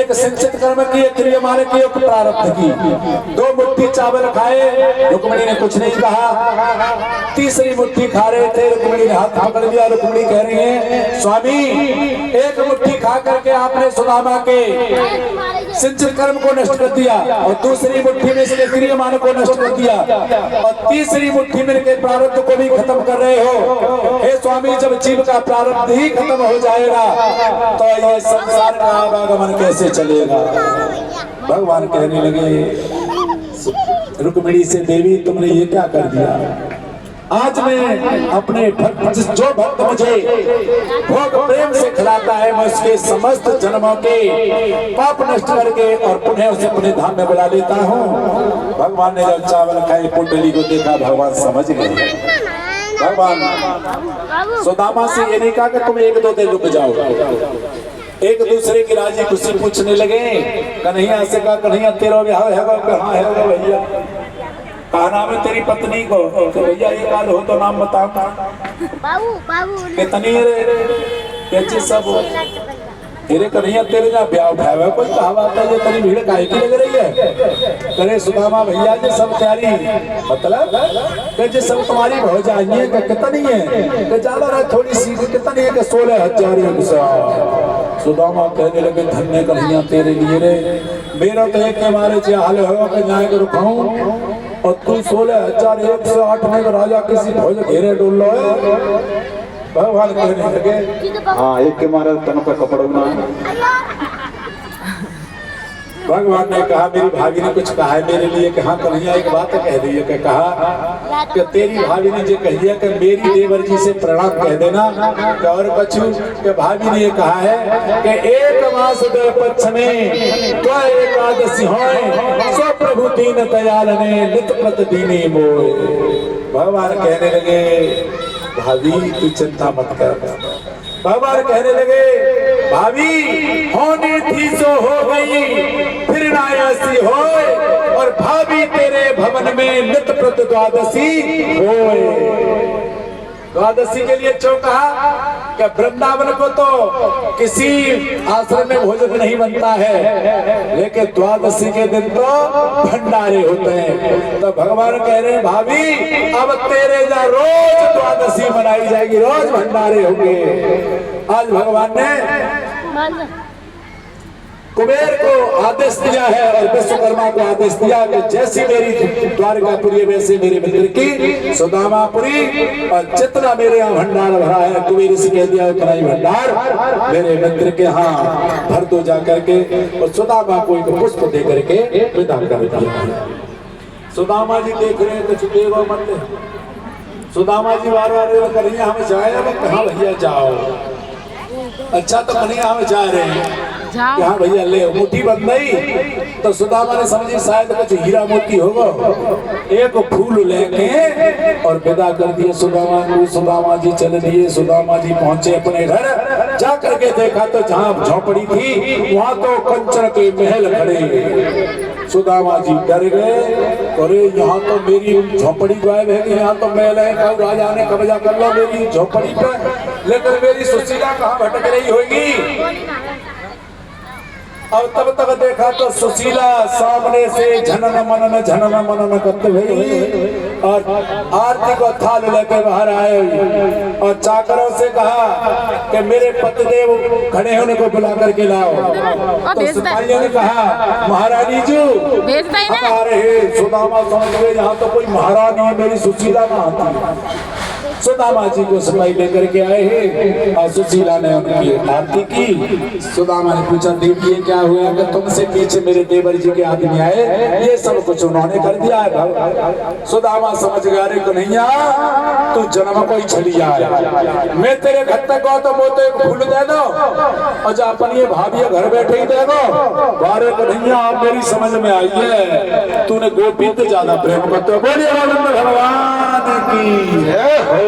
एक संचित कर्म की, एक क्रियमाण की, एक प्रारब्ध की। 2 मुट्ठी चावल खाए, रुक्मिणी ने कुछ नहीं कहा। तीसरी मुट्ठी खा रहे थे, रुक्मिणी ने हाथ पकड़ लिया। रुक्मिणी कह रही है, स्वामी 1 मुट्ठी खा करके आपने सुदामा के संचित कर्म को नष्ट कर दिया, और दूसरी मुट्ठी में इसके क्रियमाण को नष्ट कर दिया, और तीसरी मुट्ठी में इनके प्रारब्ध को भी खत्म कर रहे हो। हे स्वामी, जब जीव का प्रारब्ध ही खत्म हो जाएगा तो ये संसार का आवागमन कैसे चलेगा। भगवान कहने लगे, रुक्मिणी से, देवी तुमने ये क्या कर दिया। आज मैं अपने भक्त, जो भक्त मुझे भोग प्रेम से खिलाता है, मैं उसके समस्त जन्मों के पाप नष्ट करके और पुनः उसे अपने धाम में बुला लेता हूँ। भगवान ने जब चावल खाए, पुंडली को देखा, भगवान समझ गए। भगवान सुदामा से ये नहीं कहा कि तुम 1-2 दिन रुक जाओ, एक दूसरे की राजी खुशी पूछने लगे। कन्हैया से कहा, कन्हैया तेरा ब्याह है? कहाँ है भैया? कहा नाम है तेरी पत्नी को? तो भैया ये काल हो तो नाम बताओ। कितनी रे सब तेरे कन्हैया, तेरे जहाँ ब्याह उठाया कोई कहावत है, ये तेरी भीड़ काहे की लग रही है? करे सुदामा, भैया ये सब तैयारी, मतलब ये सब तुम्हारी हो जाएंगे। कितनी है? ज्यादा रहा थोड़ी सी, कितनी है? 16,000। सुदामा कहने लगे, धन्य कन्हैया तेरे लिए रे, मेरा तो एक के मारे जे हाल हो कि यहाँ के रुकाऊं, और तू 16,001 में राजा किसी भोज घेरे डोल लो है। भगवान कहने लगे, हाँ, एक के मारे तन पे कपड़ा ना। भगवान ने कहा, मेरी भाभी ने कुछ कहा है मेरे लिए कि हाँ कन्हैया एक बात कह दी है, कि कहा कि तेरी भाभी ने जो कही है कि मेरी देवर जी से प्रणाम कह देना। और बच्चू के भाभी ने ये कहा है कि 1 मास 2 पक्ष में तो एकादशी होए, सो प्रभु दीन दयाल ने नित प्रतिदिनी मोए। भगवान कहने लगे, भाभी तू चिंता मत कर। भगवान कहने लगे, भाभी होने थी सो हो गई, फिर ना ऐसी होए, और भाभी तेरे भवन में नित प्रति द्वादशी होए। द्वादशी के लिए क्यों कहा कि वृंदावन को तो किसी आश्रम में भोजन नहीं बनता है, लेकिन द्वादशी के दिन तो भंडारे होते हैं। तो भगवान कह रहे हैं, भाभी अब तेरे जा रोज द्वादशी मनाई जाएगी, रोज भंडारे होंगे। आज भगवान ने कुबेर को आदेश दिया है और विश्वकर्मा को आदेश दिया कि जैसी मेरी द्वारकापुरी वैसे मेरे मित्र की सुदामापुरी, और जितना मेरे यहाँ भंडार भरा है, कुबेर से कह दिया उतना ही भंडार मेरे मित्र के यहाँ भर दो जा करके। और सुदामा को एक पुष्प दे करके विदा कर दिया। सुदामा जी देख रहे हैं, कुछ देवो मत। सुदामा जी बार बार कन्हैया हमें जाए, कहाँ भैया जाओ। अच्छा तो कन्हैया हमें जा रहे हैं, हाँ भैया ले मुट्ठी बंद नहीं। तो सुदामा ने समझी शायद कुछ हीरा मोती होगा, एक फूल लेके और विदा कर दिए सुदामा को। सुदामा जी चल दिए। सुदामा जी पहुंचे अपने घर, जा करके देखा तो जहाँ झोपड़ी थी वहाँ तो कंचन के महल खड़े। सुदामा जी डर गए, अरे यहाँ तो मेरी झोपड़ी गायब है, यहाँ तो महल है, कब राजा ने कब्जा कर लो मेरी झोपड़ी पर, लेकिन मेरी सुशीला कहाँ भटक रही होगी। और तब तक देखा तो सुशीला सामने से झनन मनन करते हुए और आरती को थाल लेकर बाहर आए, और चाकरों से कहा कि मेरे पतिदेव खड़े होने को बुला करके लाओ। तो सिपाहियों ने कहा, महारानी जी हम आ रहे। सुदामा समझ गए यहाँ तो कोई महारानी है, मेरी सुशीला कहाँ थी। सुदामा जी को सिपाही लेकर के आए हैं और सुशीला ने उनकी आरती की। सुदामा ने पूछा, देवी ये क्या हुआ कि तुमसे पीछे मेरे देवर जी के आदमी आए, ये सब कुछ उन्होंने कर दिया है। सुदामा समझ गया, रे कन्हैया तू जन्म को ही छली आए, मैं तेरे घर तक गो तो मोते एक फूल दे दो, और जो अपन ये भाभी घर बैठे ही दे दो। बारे कन्हैया आप मेरी समझ में आई है, तूने गोपी से ज्यादा प्रेम करते हो। बोलिए भगवान की जय हो।